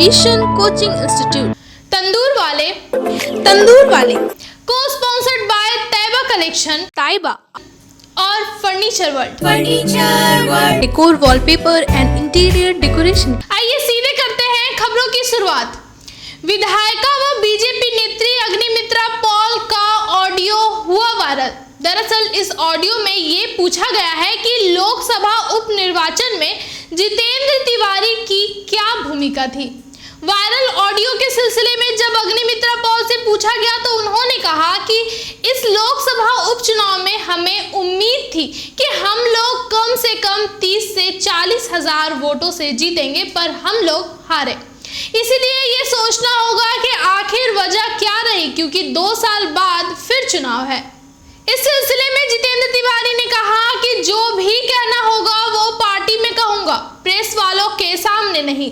Vision coaching institute tandoor वाले को sponsored by Taiyaba collection Taiba और furniture world decor wallpaper and interior decoration. आइए सीधे करते हैं खबरों की शुरुआत। विधायिका व बीजेपी नेत्री अग्निमित्रा पॉल का ऑडियो हुआ वायरल। दरअसल इस ऑडियो में ये पूछा गया है कि लोकसभा उपनिर्वाचन में जितेंद्र तिवारी की क्या भूमिका थी। वायरल ऑडियो के सिलसिले में जब अग्निमित्रा पॉल से पूछा गया तो उन्होंने कहा कि इस लोकसभा उपचुनाव में हमें उम्मीद थी कि हम लोग कम से कम 30 से 40 हजार वोटों से जीतेंगे, पर हम लोग हारे। इसीलिए ये सोचना होगा कि आखिर वजह क्या रही, क्योंकि 2 साल बाद फिर चुनाव है। इस सिलसिले में जितेंद्र तिवारी ने कहा कि जो भी कहना होगा वो पार्टी में कहूंगा, प्रेस वालों के सामने नहीं।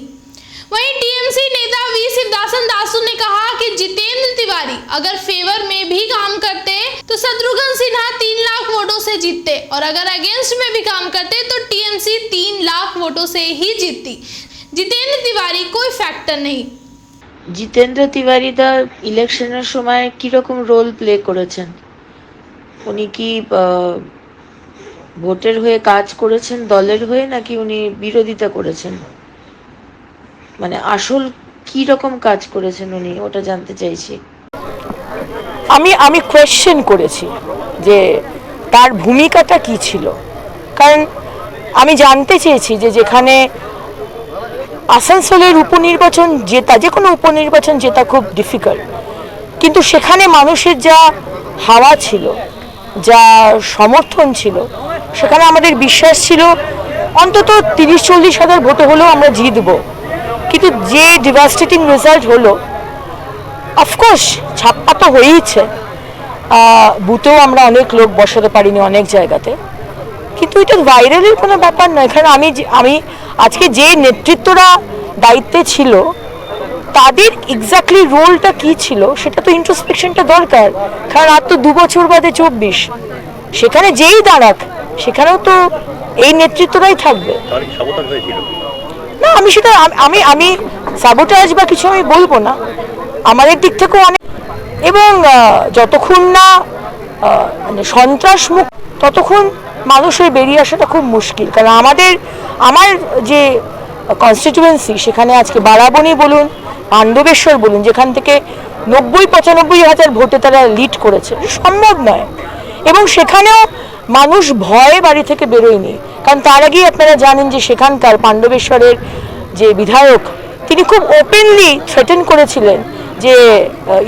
वहीं टीएमसी नेता वी शिवदासन दासू ने कहा कि जितेंद्र तिवारी अगर फेवर में भी काम करते तो शत्रुघ्न सिन्हा 3 लाख वोटों से जीतते, और अगर अगेंस्ट में भी काम करते तो टीएमसी 3 लाख वोटों से ही जीतती। जितेंद्र तिवारी कोई फैक्टर नहीं। जितेंद्र तिवारी दा इलेक्शনের সময় কি রকম রোল প্লে করেছেন? উনি কি ভোটের হয়ে কাজ করেছেন দলের হয়ে, নাকি উনি বিরোধিতা করেছেন? মানে আসল কি রকম কাজ করেছেন উনি, ওটা জানতে চাইছি। আমি কোয়েশ্চেন করেছি যে তার ভূমিকাটা কি ছিল, কারণ আমি জানতে চেয়েছি যে যেখানে আসানসোলের উপনির্বাচন জেতা, যে কোনো উপনির্বাচন জেতা খুব ডিফিকাল্ট, কিন্তু সেখানে মানুষের যা হাওয়া ছিল, যা সমর্থন ছিল, সেখানে আমাদের বিশ্বাস ছিল অন্তত 30-40 হাজার ভোটে হলেও আমরা জিতব। কিন্তু যে ডিভাস্টেটিং রেজাল্ট হলো, অফকোর্স ছাপ্পা তো হয়েইছে, বুথেও আমরা অনেক লোক বসাতে পারিনি অনেক জায়গাতে, কিন্তু এটা ভাইরালের কোনো ব্যাপার নয়। এখানে আমি আজকে যে নেতৃত্বরা দায়িত্বে ছিল তাদের এক্স্যাক্টলি রোলটা কি ছিল সেটা তো ইন্ট্রোস্পেকশনটা দরকার, কারণ আর তো 2 বছর বাদে 24, সেখানে যেই দাঁড়াক সেখানেও তো এই নেতৃত্বরাই থাকবে না। আমি সেটা আমি সাবোটাজ বা কিছু আমি বলবো না, আমাদের দিক থেকেও অনেক, এবং যতক্ষণ না মানে সন্ত্রাস মুক্ত ততক্ষণ মানুষের বেরিয়ে আসাটা খুব মুশকিল। কারণ আমার যে কনস্টিটিউয়েন্সি, সেখানে আজকে বারাবণী বলুন, পাণ্ডবেশ্বর বলুন, যেখান থেকে 90-95 হাজার ভোটে তারা লিড করেছে, সম্ভব নয়। এবং সেখানেও মানুষ ভয়ে বাড়ি থেকে বেরোয়নি, কারণ তার আগেই আপনারা জানেন যে সেখানকার পাণ্ডবেশ্বরের যে বিধায়ক, তিনি খুব ওপেনলি থ্রেটেন করেছিলেন যে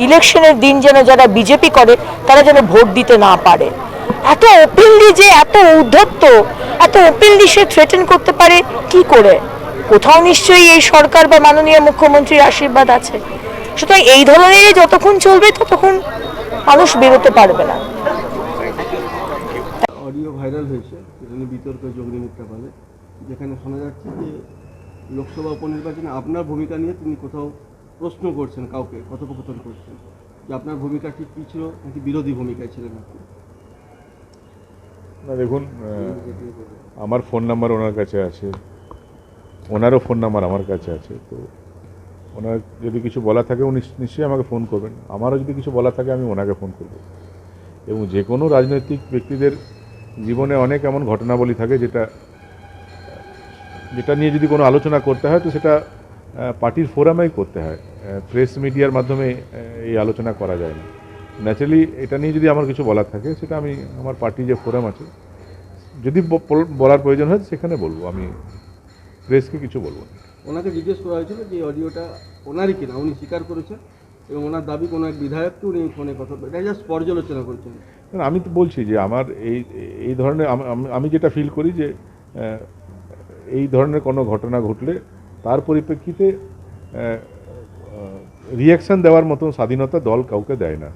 ইলেকশনের দিন যেন যারা বিজেপি করে তারা যেন ভোট দিতে না পারে। এত ওপেনলি, যে এত উদ্ধত্ত, এত ওপেনলি সে থ্রেটেন করতে পারে কি করে? কোথাও নিশ্চয়ই এই সরকার বা মাননীয় মুখ্যমন্ত্রীর আশীর্বাদ আছে। সুতরাং এই ধরনের যতক্ষণ চলবে ততক্ষণ মানুষ বেরোতে পারবে না। অডিও ভাইরাল হয়েছে, সেখানে বিতর্ক অগ্নিমিত্রা পালে, যেখানে শোনা যাচ্ছে যে লোকসভা উপনির্বাচনে আপনার ভূমিকা নিয়ে তিনি কোথাও প্রশ্ন করছেন, কাউকে কথোপকথন করছেন, যে আপনার ভূমিকা ঠিক কী ছিল, নাকি বিরোধী ভূমিকায় ছিলেন আপনি? না দেখুন, আমার ফোন নাম্বার ওনার কাছে আছে, ওনারও ফোন নাম্বার আমার কাছে আছে, তো ওনার যদি কিছু বলা থাকে উনি নিশ্চয়ই আমাকে ফোন করবেন, আমারও যদি কিছু বলা থাকে আমি ওনাকে ফোন করব। এবং যে কোনো রাজনৈতিক ব্যক্তিদের জীবনে অনেক এমন ঘটনাবলী থাকে যেটা নিয়ে যদি কোনো আলোচনা করতে হয় তো সেটা পার্টির ফোরামেই করতে হয়, প্রেস মিডিয়ার মাধ্যমে এই আলোচনা করা যায় না। ন্যাচারালি এটা নিয়ে যদি আমার কিছু বলার থাকে সেটা আমি আমার পার্টি যে ফোরাম আছে, যদি বলার প্রয়োজন হয় সেখানে বলবো, আমি প্রেসকে কিছু বলবো না। ওনাকে জিজ্ঞেস করা হয়েছিল যে অডিওটা ওনারই কিনা, উনি স্বীকার করেছেন, এবং ওনার দাবি কোনো এক বিধায়ককে উনি ফোনে কথা, এটা জাস্ট পর্যালোচনা করছেন। আমি তো বলছি যে আমার এই ধরনের আমি যেটা ফিল করি যে এই ধরনের কোনো ঘটনা ঘটলে তার পরিপ্রেক্ষিতে রিয়াকশান দেওয়ার মতো স্বাধীনতা দল কাউকে দেয় না।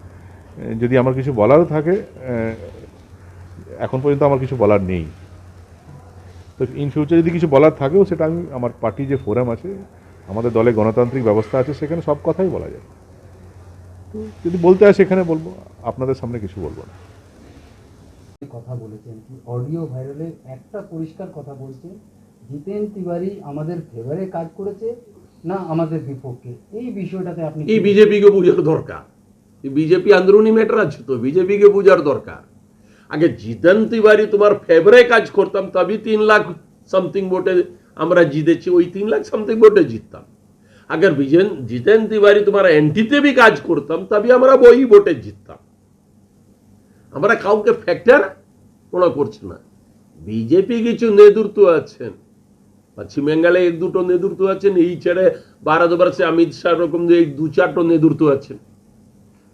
যদি আমার কিছু বলারও থাকে, এখন পর্যন্ত আমার কিছু বলার নেই, তো ইন ফিউচার যদি কিছু বলার থাকেও সেটা আমি আমার পার্টি যে ফোরাম আছে, আমাদের দলে গণতান্ত্রিক ব্যবস্থা আছে, সেখানে সব কথাই বলা যায়। তো যদি বলতে হয় সেখানে বলবো, আপনাদের সামনে কিছু বলবো না। কথা বলেছেন কি অডিও ভাইরালে একটা পরিষ্কার কথা বলছেন, জিতেন তিওয়ারি আমাদের ফেভারে কাজ করেছে, না আমাদের বিপক্ষে, এই বিষয়টাতে আপনি এই বিজেপিকে বোঝার দরকার। বিজেপি আন্দোলনী ম্যাটার আছে তো, বিজেপিকে বোঝার দরকার। আগে জিতেন তিওয়ারি তোমার ফেভারে কাজ করতাম, তবে 3 লাখ সামথিং ভোটে আমরা জিতেছি, ওই 3 লাখ সামথিং ভোটে জিততাম। अगर जितेन तिवारी तुम्हारा एंटीते भी काज करताम तभी আমরা वही ভোটে জিততাম। আমরা কাউকে ফ্যাক্টর মনে করছি না। বিজেপি কিছু নেতৃত্ব আছেন, পশ্চিম বেঙ্গলে 1-2টো নেতৃত্ব আছেন, এই ছেড়ে ভারতবর্ষে অমিত শাহ রকম যে 2-4টো নেতৃত্ব আছেন,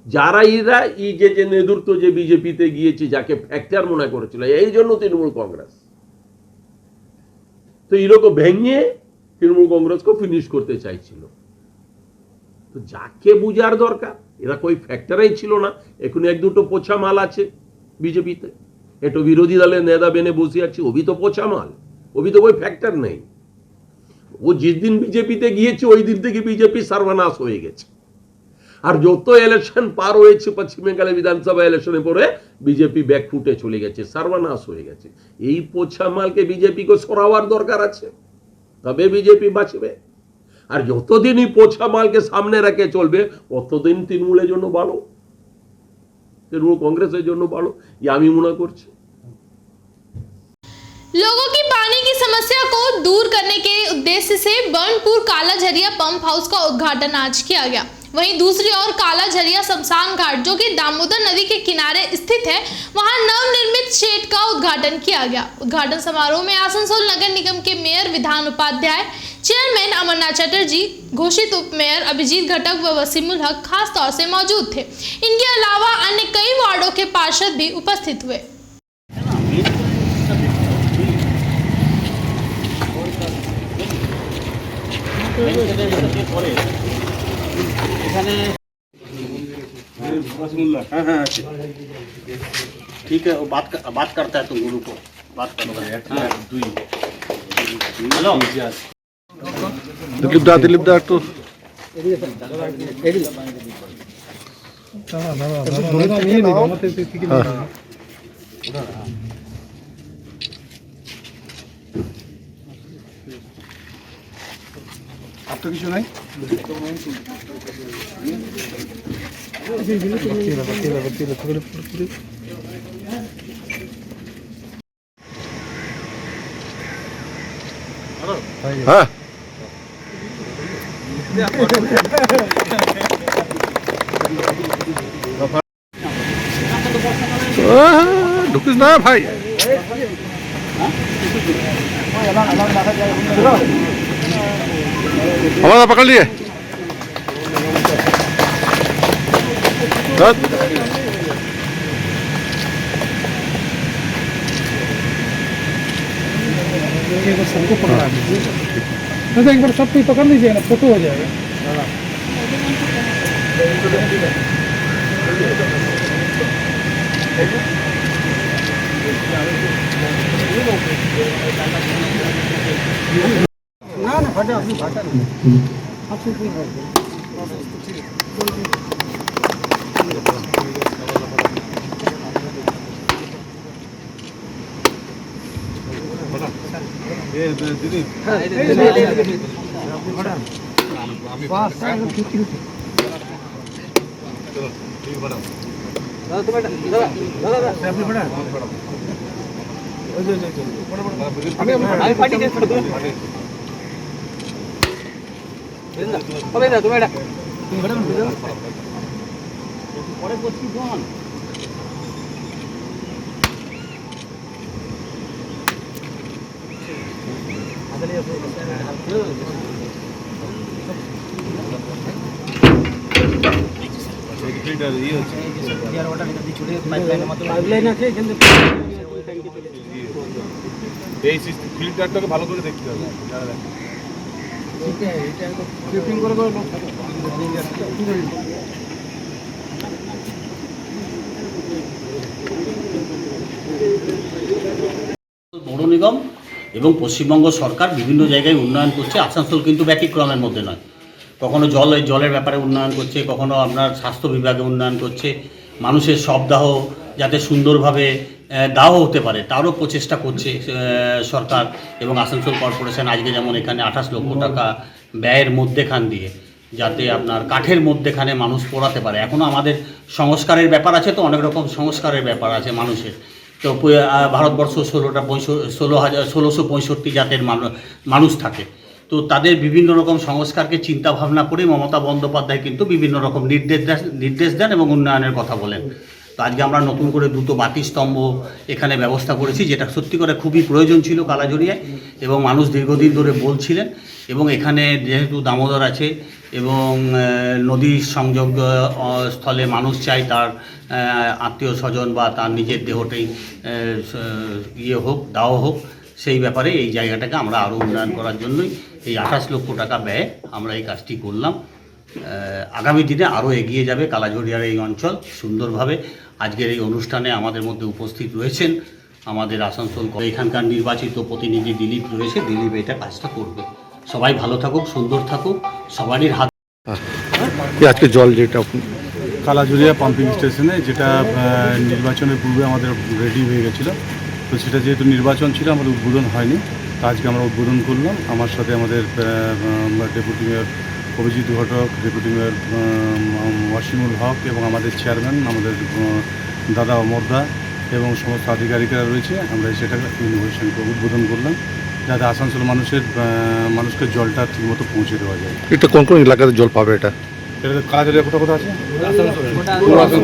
যারা এরা এই যে নেতৃত্ব যে বিজেপিতে গিয়েছে যাকে ফ্যাক্টর মনে করেছিল, এই জন্য তৃণমূল কংগ্রেস তো এরকম ভেঙে তৃণমূল কংগ্রেসকে ফিনিশ করতে চাইছিল। তো যাকে বুঝার দরকার, এরা কই ফ্যাক্টরাই ছিল না। এখন 1-2টো পোছা মাল আছে বিজেপিতে, একটু বিরোধী দলের নেতা বেনে বসে আছে, ওবি তো পোছা মাল, ওবি তো कोई ফ্যাক্টর নেই। ও যেদিন বিজেপিতে গিয়েছে ওই দিন থেকে বিজেপি সর্বনাশ হয়ে গেছে। আর যত ইলেকশন পার হয়েছে পশ্চিম বেঙ্গলে বিধানসভা ইলেকশনের পরে বিজেপি ব্যাকফুটে চলে গেছে, সর্বনাশ হয়ে গেছে। এই পোছা মালকে বিজেপিকে সরাবার দরকার আছে, তবে বিজেপি বাঁচবে। আর যতদিন এই পোছা মালকে সামনে রেখে চলবে ততদিন তৃণমূলের জন্য ভালো, তৃণমূল কংগ্রেসের জন্য ভালো, আমি মনে করছি। लोगों की पानी की समस्या को दूर करने के उद्देश्य से बर्नपुर काला झरिया पंप हाउस का उद्घाटन आज किया गया। वहीं दूसरी ओर काला झरिया शमशान घाट जो कि दामोदर नदी के किनारे स्थित है, वहां नवनिर्मित शेड का उद्घाटन किया गया। उद्घाटन समारोह में आसनसोल नगर निगम के मेयर विधान उपाध्याय, चेयरमैन अमरनाथ चटर्जी, घोषित उप मेयर अभिजीत घटक व वसीमुल हक खास तौर से मौजूद थे। इनके अलावा अन्य कई वार्डों के पार्षद भी उपस्थित हुए। हाँ ठीक है, वो बात करता है, तुम गुरु को बात करो। हेलो दिलीप दा একটু আপনার কিছু নাই? হ্যাঁ ঢুকিস না ভাই। हमारा पकड़ लिए सबको पकड़ा दीजिए, तो एक बार सबको पकड़ लीजिए ना, फोटो हो जाएगा। ना ना फटा अपनी फटा नहीं आपसे कोई है ये दीदी हां अपनी फटा बस चलो ठीक बड़ा दादा तो बेटा दादा अपनी फटा अभी पार्टी दे दो হবে না তুমি এটা পরে করছি ফোন। পাইপলাইন আছে কিন্তু এই ফিল্টারটাকে ভালো করে দেখতে হবে। পৌর নিগম এবং পশ্চিমবঙ্গ সরকার বিভিন্ন জায়গায় উন্নয়ন করছে, আসানসোল কিন্তু ব্যতিক্রমের মধ্যে নয়। কখনো জলের ব্যাপারে উন্নয়ন করছে, কখনো আপনার স্বাস্থ্য বিভাগে উন্নয়ন করছে, মানুষের শবদাহ যাতে সুন্দরভাবে দাহ হতে পারে তারও প্রচেষ্টা করছে সরকার এবং আসানসোল কর্পোরেশন। আজকে যেমন এখানে 28 লক্ষ টাকা ব্যয়ের মধ্যেখান দিয়ে, যাতে আপনার কাঠের মধ্যেখানে মানুষ পড়াতে পারে। এখনও আমাদের সংস্কারের ব্যাপার আছে, তো অনেক রকম সংস্কারের ব্যাপার আছে মানুষের। তো ভারতবর্ষ 1665 জাতের মানুষ থাকে, তো তাদের বিভিন্ন রকম সংস্কারকে চিন্তা ভাবনা করে মমতা বন্দ্যোপাধ্যায় কিন্তু বিভিন্ন রকম নির্দেশ দেন এবং উন্নয়নের কথা বলেন। তো আজকে আমরা নতুন করে 2টো বাতিস্তম্ভ এখানে ব্যবস্থা করেছি, যেটা সত্যি করে খুবই প্রয়োজন ছিল কালাজড়িয়ায়, এবং মানুষ দীর্ঘদিন ধরে বলছিলেন। এবং এখানে যেহেতু দামোদর আছে এবং নদীর সংযোগ স্থলে মানুষ চায় তার আত্মীয় স্বজন বা তার নিজের দেহটাই দাও হোক, সেই ব্যাপারে এই জায়গাটাকে আমরা আরও উন্নয়ন করার জন্যই এই 28 লক্ষ টাকা ব্যয়ে আমরা এই কাজটি করলাম। আগামী দিনে আরও এগিয়ে যাবে কালাঝড়িয়ার এই অঞ্চল সুন্দরভাবে। আজকের এই অনুষ্ঠানে আমাদের মধ্যে উপস্থিত রয়েছেন আমাদের আসানসোল এখানকার নির্বাচিত প্রতিনিধি দিলীপ রয়েছে। দিলীপ এটা কাজটা করবে। সবাই ভালো থাকুক, সুন্দর থাকুক, সবারই হাত। আজকে জল যেটা কালাঝুরিয়া পাম্পিং স্টেশনে, যেটা নির্বাচনের পূর্বে আমাদের রেডি হয়ে গেছিলো, তো সেটা যেহেতু নির্বাচন ছিল আমাদের উদ্বোধন হয়নি, তো আজকে আমরা উদ্বোধন করলাম। আমার সাথে আমাদের ডেপুটি মেয়র অভিজিৎ ঘটক, ডেপুটি মেয়র ওয়াসিমুল হক এবং আমাদের চেয়ারম্যান আমাদের দাদা অমরদা এবং সমস্ত আধিকারিকরা রয়েছে। আমরা সেটা ইনোভেশনকে উদ্বোধন করলাম, যাতে আসানসোল মানুষকে জলটা ঠিকমতো পৌঁছে দেওয়া যায়। এটা কোন কোন এলাকাতে জল পাবে? এটা কালাঝড়িয়া কোথাও আছে?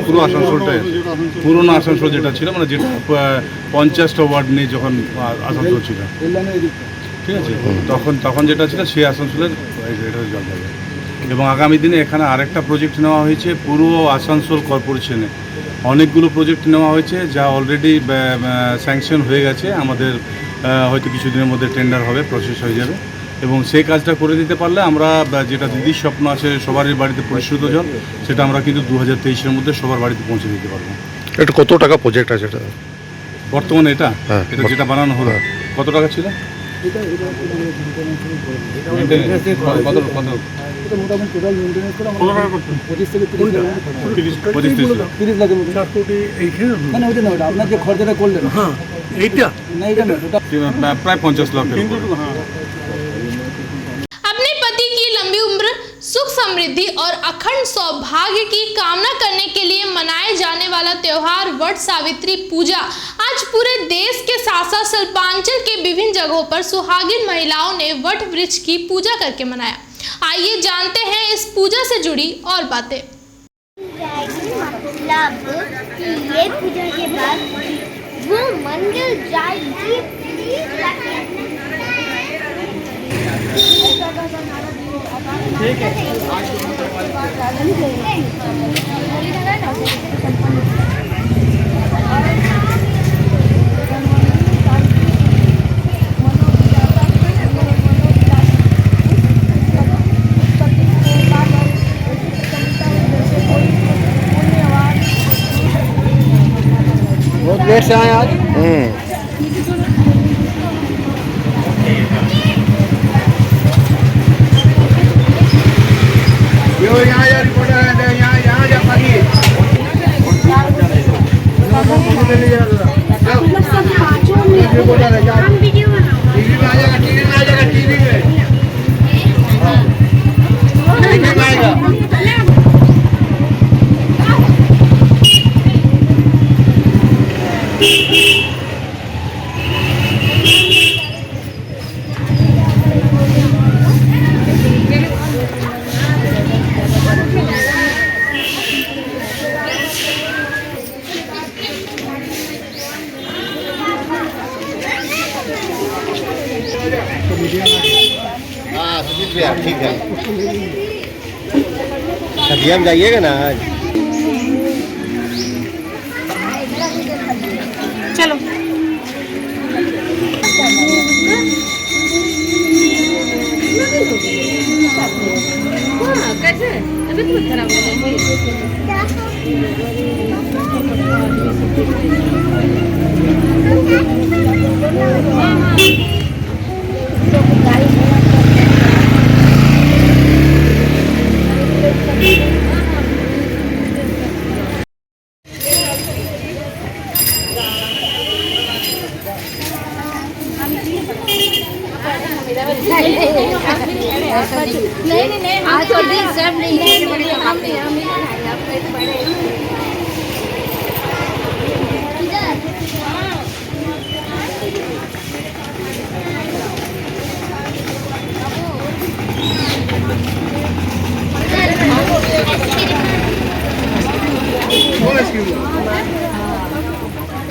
পুরো আসানসোলটাই আছে। পুরোনো আসানসোল যেটা ছিল, মানে যেটা 50টা ওয়ার্ড নিয়ে যখন আসানসোল ছিল, ঠিক আছে, তখন যেটা ছিল সেই আসানসোলের এটা জল যাবে। এবং আগামী দিনে এখানে আরেকটা প্রজেক্ট নেওয়া হয়েছে পুরো আসানসোল কর্পোরেশনে। অনেকগুলো প্রজেক্ট নেওয়া হয়েছে যা অলরেডি স্যাংশন হয়ে গেছে। আমাদের হয়তো কিছুদিনের মধ্যে টেন্ডার হবে, প্রসেস হয়ে যাবে, এবং সেই কাজটা করে দিতে পারলে আমরা যেটা দিদির স্বপ্ন আছে সবারই বাড়িতে পরিশুদ্ধ জল, সেটা আমরা কিন্তু 2023-এর মধ্যে সবার বাড়িতে পৌঁছে দিতে পারবো। এটা কত টাকা প্রজেক্ট আছে এটা বর্তমানে? এটা যেটা বানানো হলো কত টাকা ছিল? আপনার যে খরচাটা করলেন প্রায় 50 লাখ। अपने पति की लंबी उम्र, सुख समृद्धि और अखंड सौभाग्य की कामना करने के लिए मनाए जाने वाला त्योहार वट सावित्री पूजा आज पूरे देश के साथ साथ शिल्पांचल के विभिन्न जगहों पर सुहागिन महिलाओं ने वट वृक्ष की पूजा करके मनाया। आइए जानते हैं इस पूजा से जुड़ी और बातें। मतलब ये पूजा के बाद वो मंदिर जाएगी। ठीक है। बहुत लेट से आए आज। हाँ सुजीत भैया ठीक है। सदिया में जाइएगा ना आज? चलो कैसे तबीयत बहुत खराब हो सब नहीं है, हम ही खाएंगे, आप पेट बड़े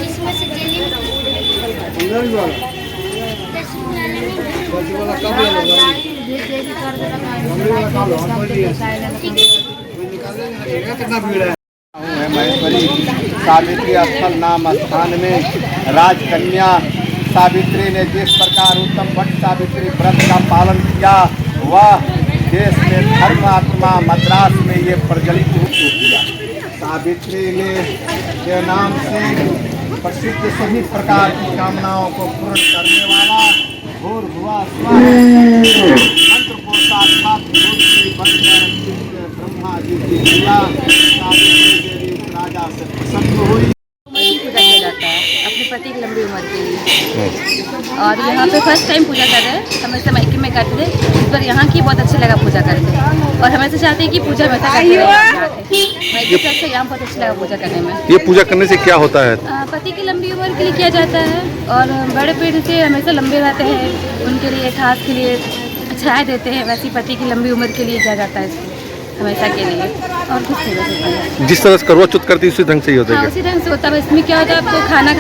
इसमें से जेली महेश्वरी सावित्री स्थल नाम स्थान में राजकन्या सावित्री ने जिस प्रकार उत्तम भट्ट सावित्री व्रत का पालन किया, वह देश में धर्म आत्मा मद्रास में ये प्रचलित रूप किया। सावित्री ने के नाम से प्रसिद्ध सभी प्रकार की कामनाओं को पूर्ण करने वाला घोर हुआ मंत्र को साक्षात ब्रह्मा जी की पूजा सावित्री देवी राजा से प्रसन्न हुई। पूजा किया जाता है अपने पति की लंबी उम्र के लिए, और यहाँ पे फर्स्ट टाइम पूजा कर रहे हैं। हमेशा मायके में करते थे, इस पर यहाँ की बहुत अच्छा लगा पूजा करके, और हमेशा चाहते हैं कि पूजा वैसा करते रहें। मायके से यहाँ बहुत अच्छा लगा पूजा करने में। ये पूजा करने से क्या होता है? पति की लंबी उम्र के लिए किया जाता है, और बड़े पेड़ से हमेशा लंबे रहते हैं, उनके लिए खास के लिए छाया देते हैं, वैसे पति की लंबी उम्र के लिए किया जाता है इसको हमेशा के लिए, और कुछ नहीं होता है। जिस तरह से करवा चौथ करती है उसी ढंग से ही होता है? हाँ, उसी ढंग से होता है। इसमें क्या होता है, आपको खाना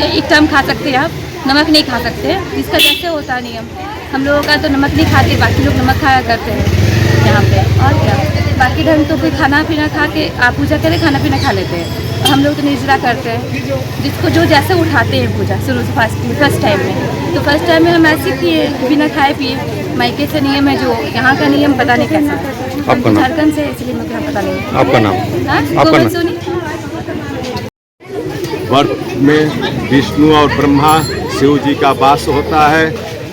एक टाइम खा सकते हैं, आप नमक नहीं खा सकते। इसका जैसे होता है नियम, हम लोगों का तो नमक नहीं खाते, बाकी लोग नमक खाया करते हैं यहाँ पे। और क्या, बाकी ढंग तो कोई खाना पीना खा के आप पूजा करें, खाना पीना खा लेते हैं। हम लोग तो निर्जला करते हैं, जिसको जो जैसे उठाते हैं पूजा शुरू से फर्स्ट टाइम में। तो फर्स्ट टाइम में हम ऐसे किए बिना खाए पिए। मायके से नियम है जो, यहाँ का नियम पता नहीं कैसा है, आपका नाम? झारखंड से, इसलिए मुझे पता नहीं। आपका नाम? आपका नाम? वर्त में विष्णु और ब्रह्मा शिव जी का वास होता है।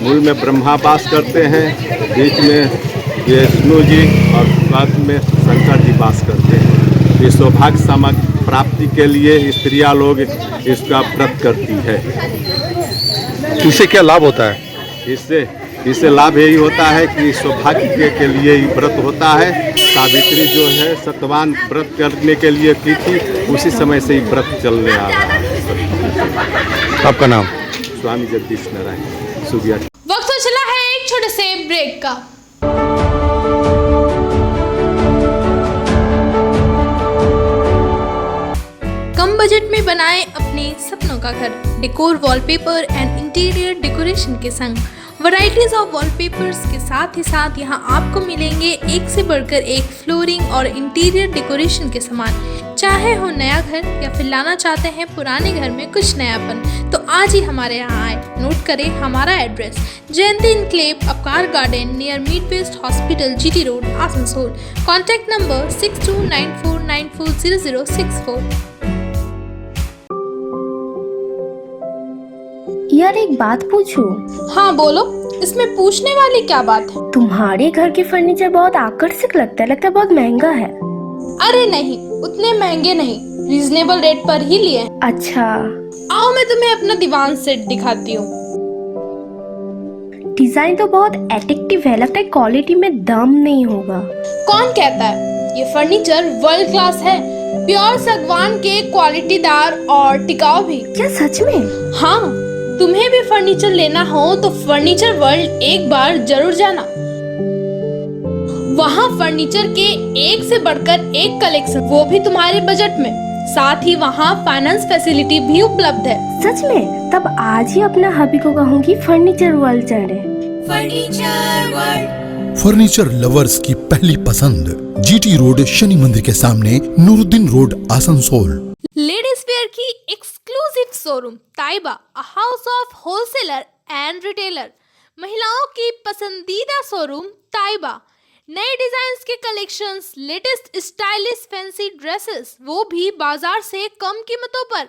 मूल में ब्रह्मा वास करते हैं, बीच में विष्णु जी और बाद में शंकर जी वास करते हैं। ये सौभाग्य समक प्राप्ति के लिए स्त्रियां लोग इसका व्रत करती है। इससे क्या लाभ होता है? इससे लाभ यही होता है कि सौभाग्य के लिए ही व्रत होता है। सावित्री जो है सत्यवान व्रत करने के लिए की थी, उसी समय से ही व्रत चलने आ रहा है। आपका नाम? स्वामी जगदीश नारायण सुबिया। वक्त तो चला है एक छोटे से ब्रेक का। कम बजट में बनाएं अपने सपनों का घर। Decor wallpaper and interior decoration के संग वैरायटीज ऑफ वॉलपेपर्स के साथ ही साथ यहाँ आपको मिलेंगे एक से बढ़कर एक फ्लोरिंग और इंटीरियर डेकोरेशन के सामान। चाहे हो नया घर या फिर लाना चाहते हैं पुराने घर में कुछ नयापन, तो आज ही हमारे यहाँ आए। नोट करें हमारा address, Jayanti enclave, Upkar garden, near meet west hospital, GT road, Asansol. Contact number 6294940064। यार एक बात पूछूं? हाँ बोलो, इसमें पूछने वाली क्या बात है? तुम्हारे घर के फर्नीचर बहुत आकर्षक लगता है बहुत महंगा है। अरे नहीं, उतने महंगे नहीं, रीजनेबल रेट पर ही लिए हैं। अच्छा, आओ मैं तुम्हें अपना दीवान सेट दिखाती हूँ। डिजाइन तो बहुत एट्रैक्टिव है, लगता है क्वालिटी में दम नहीं होगा। कौन कहता है? ये फर्नीचर वर्ल्ड क्लास है, प्योर सागवान के, क्वालिटीदार और टिकाऊ भी। क्या सच में? हाँ, तुम्हें भी फर्नीचर लेना हो तो फर्नीचर वर्ल्ड एक बार जरूर जाना। वहाँ फर्नीचर के एक से बढ़कर एक कलेक्शन, वो भी तुम्हारे बजट में। साथ ही वहाँ फाइनेंस फैसिलिटी भी उपलब्ध है। सच में? तब आज ही अपना हबी को कहूँगी फर्नीचर वर्ल्ड चले। फर्नीचर वर्ल्ड, फर्नीचर लवर्स की पहली पसंद, जीटी रोड, शनि मंदिर के सामने, Nooruddin road, Asansol. Ladies wear की exclusive showroom Taiba, a house of wholesaler and retailer. महिलाओं की पसंदीदा शोरूम ताइबा, नए डिजाइन्स के collections, latest stylish fancy dresses, वो भी बाजार से कम कीमतों पर।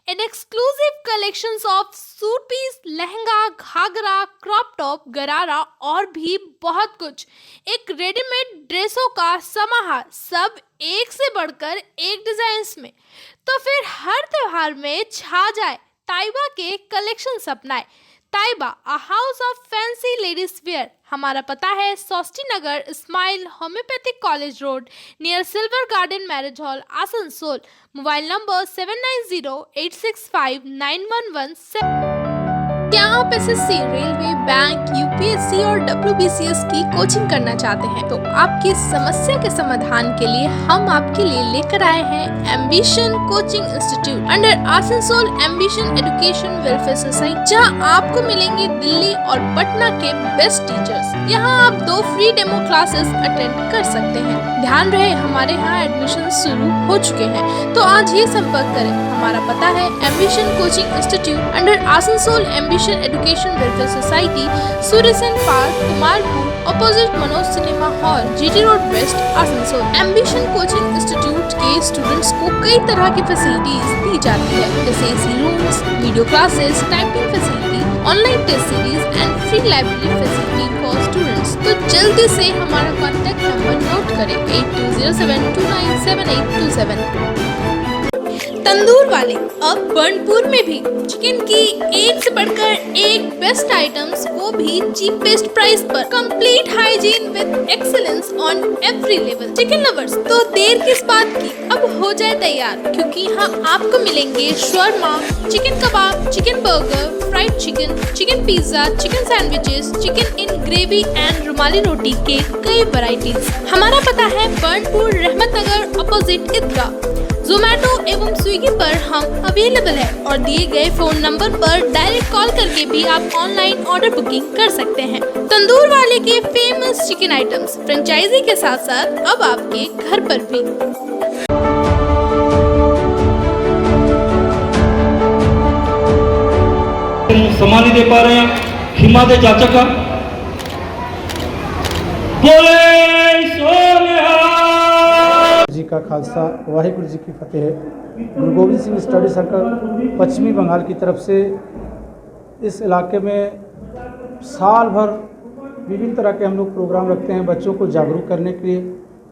An exclusive collections of suit piece, lehenga, ghagra, crop top, gharara और भी बहुत कुछ। एक रेडीमेड ड्रेसों का समाहार, सब एक से बढ़कर एक डिजाइन्स में। तो फिर हर त्योहार में छा जाए ताइबा के कलेक्शंस अपनाए। Taiba, a house of fancy ladies wear. हमारा पता है Sosti Nagar, smile homeopathic college road, near silver garden marriage hall, Asansol. Mobile number 7908659117. क्या आप एसएससी, रेलवे, बैंक, यूपीएससी और डब्ल्यूबीसीएस की कोचिंग करना चाहते हैं तो आपकी समस्या के समाधान के लिए हम आपके लिए लेकर आए हैं ambition Coaching Institute under Asansol Ambition Education Welfare society, जहां आपको मिलेंगे दिल्ली और पटना के बेस्ट टीचर्स. यहां आप 2 फ्री डेमो क्लासेस अटेंड कर सकते हैं. ध्यान रहे हमारे यहाँ एडमिशन शुरू हो चुके हैं, तो आज ही संपर्क करें. हमारा पता है Ambition Coaching Institute under Asansol Ambition Education Welfare Society, Surya Sen Park, Kumarpur, opposite Manoj cinema hall, GT road west, Asansol. Ambition Coaching Institute के स्टूडेंट्स को कई तरह की फैसिलिटीज दी जाती है, जैसे AC rooms, video classes, typing facility, online test series and free library facility for students. तो जल्दी से हमारा कॉन्टैक्ट नंबर नोट करें 8207297827. तंदूर वाले अब बर्नपुर में भी चिकन की एक से बढ़कर एक बेस्ट आइटम्स, वो भी चीपेस्ट प्राइस पर. Complete hygiene with excellence on every level. Chicken lovers, तो देर किस बात की, अब हो जाए तैयार, क्योंकि यहाँ आपको मिलेंगे shawarma, chicken kebab, chicken burger, fried chicken, chicken pizza, chicken sandwiches, chicken in gravy and rumali roti के कई वैरायटीज. हमारा पता है बर्नपुर, रहमत नगर, अपोजिट ईदगाह. जोमेटो एवं स्विगी पर हम अवेलेबल है और दिए गए फोन नंबर पर डायरेक्ट कॉल करके भी आप ऑनलाइन ऑर्डर बुकिंग कर सकते हैं. तंदूर वाले के फेमस चिकन आइटम्स फ्रेंचाइजी के साथ साथ अब आपके घर पर भी. सामान नहीं दे पा रहे हैं, हिम्मत है चाचा का. जी का खालसा, वाहिगुरु जी की फतेह. गुरु गोविंद सिंह स्टडी सर्कल पश्चिमी बंगाल की तरफ से इस इलाके में साल भर विभिन्न तरह के हम लोग प्रोग्राम रखते हैं बच्चों को जागरूक करने के लिए,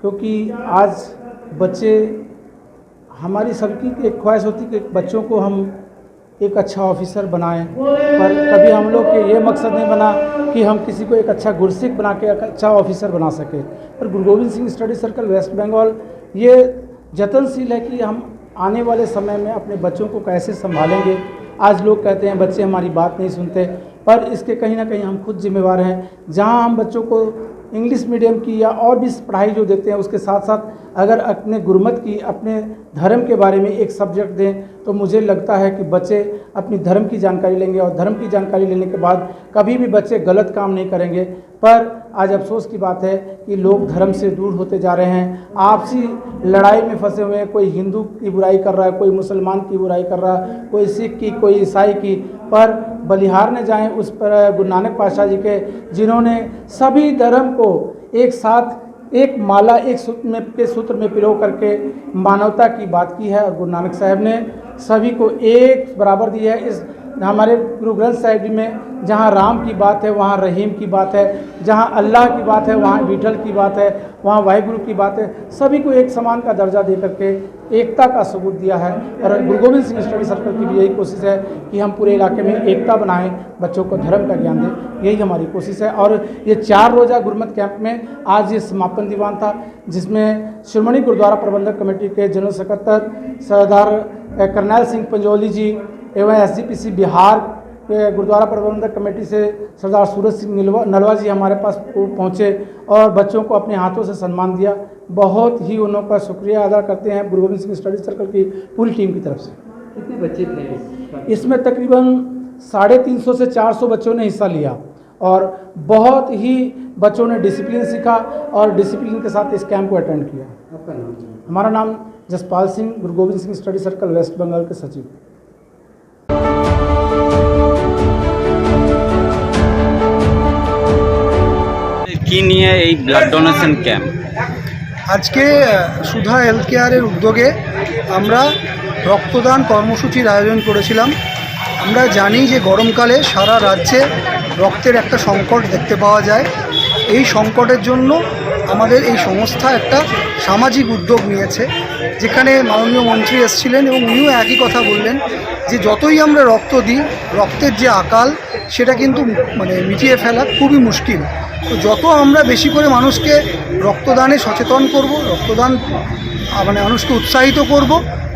क्योंकि आज बच्चे, हमारी सबकी एक ख्वाहिश होती है कि बच्चों को हम एक अच्छा ऑफिसर बनाएं, पर कभी हम लोग के ये मकसद नहीं बना कि हम किसी को एक अच्छा गुरसिख बना के एक अच्छा ऑफिसर बना सके. पर Guru Gobind Singh Study Circle West Bengal ये जतनशील है कि हम आने वाले समय में अपने बच्चों को कैसे संभालेंगे. आज लोग कहते हैं बच्चे हमारी बात नहीं सुनते, पर इसके कहीं ना कहीं हम खुद जिम्मेवार हैं. जहां हम बच्चों को इंग्लिश मीडियम की या और भी पढ़ाई जो देते हैं, उसके साथ साथ अगर अपने गुरमत की, अपने धर्म के बारे में एक सब्जेक्ट दें, तो मुझे लगता है कि बच्चे अपनी धर्म की जानकारी लेंगे और धर्म की जानकारी लेने के बाद कभी भी बच्चे गलत काम नहीं करेंगे. पर आज अफसोस की बात है कि लोग धर्म से दूर होते जा रहे हैं, आपसी लड़ाई में फंसे हुए हैं. कोई हिंदू की बुराई कर रहा है, कोई मुसलमान की बुराई कर रहा है, कोई सिख की, कोई ईसाई की. पर बलिहारने जाएं उस पर गुरु नानक पातशाह जी के, जिन्होंने सभी धर्म को एक साथ एक माला, एक सूत्र में पिरो करके मानवता की बात की है. और गुरु नानक साहब ने सभी को एक बराबर दिया है. इस हमारे गुरु ग्रंथ साहिब जी में जहाँ राम की बात है वहाँ रहीम की बात है, जहाँ अल्लाह की बात है वहाँ विठल की बात है, वहाँ वाहिगुरु की बात है. सभी को एक समान का दर्जा दे करके एकता का सबूत दिया है. और गुरु गोविंद सिंह स्टडी सर्कल की भी यही कोशिश है कि हम पूरे इलाके में एकता बनाएं, बच्चों को धर्म का ज्ञान दें. यही हमारी कोशिश है. और ये 4 रोज़ा गुरमत कैंप में आज ये समापन दीवान था, जिसमें श्रोमणी गुरुद्वारा प्रबंधक कमेटी के जनरल सेक्रेटरी सरदार करनैल सिंह पंजोली जी एवं एसजीपीसी बिहार के गुरुद्वारा प्रबंधक कमेटी से सरदार सूरज सिंह नलवा जी हमारे पास पहुँचे और बच्चों को अपने हाथों से सम्मान दिया. बहुत ही उनका शुक्रिया अदा करते हैं गुरु गोविंद सिंह स्टडी सर्कल की पूरी टीम की तरफ से. कितने बच्चे थे इसमें? तकरीबन 350 से 400 बच्चों ने हिस्सा लिया और बहुत ही बच्चों ने डिसिप्लिन सीखा और डिसिप्लिन के साथ इस कैंप को अटेंड किया. आपका नाम? हमारा नाम Jaspal Singh, Guru Gobind Singh Study Circle West Bengal के सचिव. কি নিয়ে এই ব্লাড ডোনেশন ক্যাম্প? আজকে সুধা হেলথ কেয়ারের উদ্যোগে আমরা রক্তদান কর্মসূচির আয়োজন করেছিলাম. আমরা জানি যে গরমকালে সারা রাজ্যে রক্তের একটা সংকট দেখতে পাওয়া যায়. এই সংকটের জন্য আমাদের এই সংস্থা একটা সামাজিক উদ্যোগ নিয়েছে, যেখানে মাননীয় মন্ত্রী এসেছিলেন এবং উনিও একই কথা বললেন যে যতই আমরা রক্ত দিই, রক্তের যে আকাল সেটা কিন্তু মানে মিটিয়ে ফেলা খুবই মুশকিল। তো যত আমরা বেশি করে মানুষকে রক্তদানে সচেতন করব, রক্তদান মানে মানুষকে উৎসাহিত করব,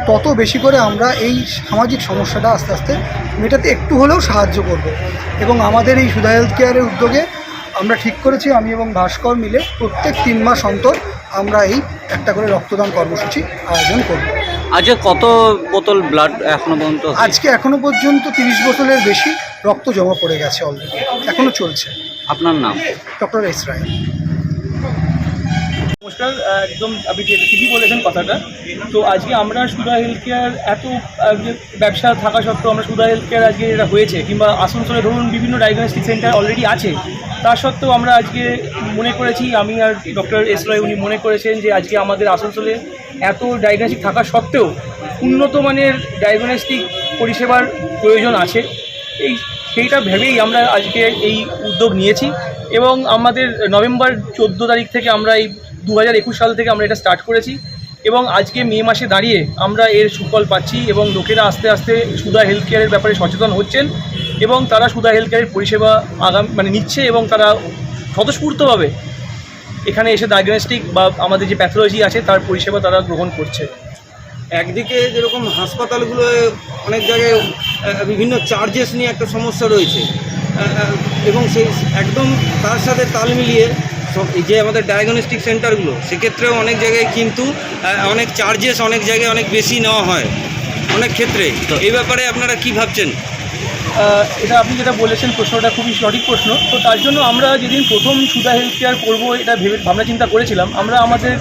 তত বেশি করে আমরা এই সামাজিক সমস্যাটা আস্তে আস্তে মেটাতে একটু হলেও সাহায্য করব। এবং আমাদের এই সুধা হেলথ কেয়ারের উদ্যোগে আমরা ঠিক করেছি, আমি এবং ভাস্কর মিলে প্রত্যেক 3 মাস অন্তর আমরা এই একটা করে রক্তদান কর্মসূচি আয়োজন করব। আজকে কত বোতল ব্লাড এখনো পর্যন্ত? আজকে এখনো পর্যন্ত 30 বোতলের বেশি রক্ত জমা পড়ে গেছে অলরেডি, এখনও চলছে। আপনার নাম? ডক্টর এস রায়। নমস্কার, একদম আপনি ঠিকই বলেছেন কথাটা। তো আজকে আমরা সুধা হেলথ কেয়ার এত ব্যবসা থাকা সত্ত্বেও আমরা সুধা হেলথ কেয়ার আজকে এটা হয়েছে, কিংবা আসানসোলে ধরুন বিভিন্ন ডায়াগনস্টিক সেন্টার অলরেডি আছে, তা সত্ত্বেও আমরা আজকে মনে করেছি, আমি আর ডক্টর এস রায় উনি মনে করেছেন যে আজকে আমাদের আসানসোলে এত ডায়াগনস্টিক থাকা সত্ত্বেও উন্নত মানের ডায়াগনস্টিক পরিষেবার প্রয়োজন আছে, সেইটা ভেবেই আমরা আজকে এই উদ্যোগ নিয়েছি। এবং আমাদের নভেম্বর 14 তারিখ থেকে আমরা এই 2021 সাল থেকে আমরা এটা স্টার্ট করেছি, এবং আজকে মে মাসে দাঁড়িয়ে আমরা এর সুফল পাচ্ছি, এবং লোকেরা আস্তে আস্তে সুধা হেলথ কেয়ারের ব্যাপারে সচেতন হচ্ছেন, এবং তারা সুধা হেলথ কেয়ারের পরিষেবা নিচ্ছে, এবং তারা স্বতঃস্ফূর্তভাবে এখানে এসে ডায়াগনস্টিক বা আমাদের যে প্যাথোলজি আছে তার পরিষেবা তারা গ্রহণ করছে। একদিকে যেরকম হাসপাতালগুলোয় অনেক জায়গায় বিভিন্ন চার্জেস নিয়ে একটা সমস্যা রয়েছে, এবং সেই একদম তার সাথে তাল মিলিয়ে যে আমাদের ডায়াগনস্টিক সেন্টারগুলো, সেক্ষেত্রেও অনেক জায়গায় কিন্তু অনেক চার্জেস অনেক জায়গায় অনেক বেশি নেওয়া হয় অনেক ক্ষেত্রে। তো এই ব্যাপারে আপনারা কি ভাবছেন? এটা আপনি যেটা বলেছেন প্রশ্নটা খুবই সঠিক প্রশ্ন। তো তার জন্য আমরা যেদিন প্রথম সুধা হেলথ কেয়ার করবো এটা ভেবে ভাবনা চিন্তা করেছিলাম, আমরা আমাদের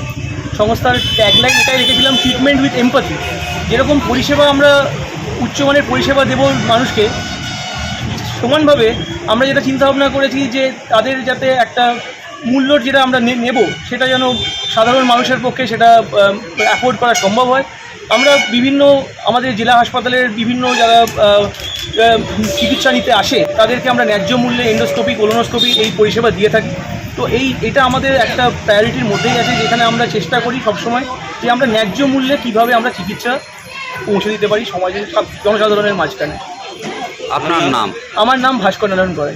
সংস্থার ট্যাগলাইন এটাই রেখেছিলাম, ট্রিটমেন্ট উইথ এমপ্যাথি। যেরকম পরিষেবা আমরা উচ্চমানের পরিষেবা দেব মানুষকে, সমানভাবে আমরা যেটা চিন্তাভাবনা করেছি যে তাদের যাতে একটা মূল্যর যেটা আমরা নেব সেটা যেন সাধারণ মানুষের পক্ষে সেটা অ্যাফোর্ড করা সম্ভব হয়। আমরা বিভিন্ন আমাদের জেলা হাসপাতালের বিভিন্ন যারা চিকিৎসা নিতে আসে তাদেরকে আমরা ন্যায্য মূল্যে এন্ডোস্কোপি, কোলোনোস্কোপি এই পরিষেবা দিয়ে থাকি। তো এটা আমাদের একটা প্রায়োরিটির মধ্যেই আছে, যেখানে আমরা চেষ্টা করি সবসময় যে আমরা ন্যায্য মূল্যে কীভাবে আমরা চিকিৎসা পৌঁছে দিতে পারি সমাজের জনসাধারণের মাঝখানে। আপনার नाम? আমার नाम भास्कर नारायण गौड़।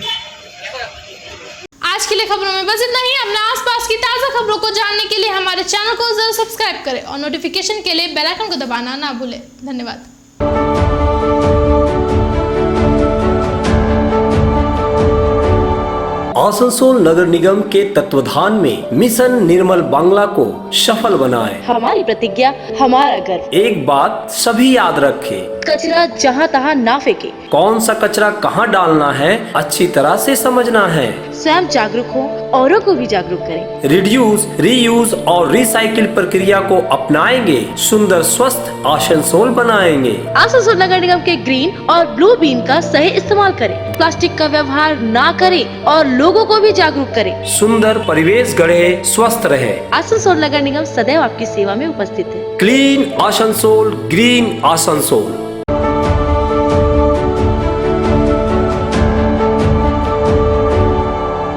आज के लिए खबरों में बस इतना ही। अपने आसपास की ताज़ा खबरों को जानने के लिए हमारे चैनल को जरूर सब्सक्राइब करें और नोटिफिकेशन के लिए बेल आइकन को दबाना ना भूलें। धन्यवाद। आसनसोल नगर निगम के तत्वाधान में मिशन निर्मल बांग्ला को सफल बनाएं। हमारी प्रतिज्ञा, हमारा गर्व। एक बात सभी याद रखें, कचरा जहाँ तहाँ ना फेंके। कौन सा कचरा कहाँ डालना है अच्छी तरह से समझना है। स्वयं जागरूक हो, औरों को भी जागरूक करें। रिड्यूस, रीयूज और रिसाइकिल प्रक्रिया को अपनाएंगे, सुंदर स्वस्थ आसनसोल बनाएंगे। आसनसोल नगर निगम के ग्रीन और ब्लू बीन का सही इस्तेमाल करें। प्लास्टिक का व्यवहार ना करें और लोगों को भी जागरूक करें। सुंदर परिवेश गढ़े, स्वस्थ रहे। आसनसोल नगर निगम सदैव आपकी सेवा में उपस्थित है। Clean Asansol, green Asansol.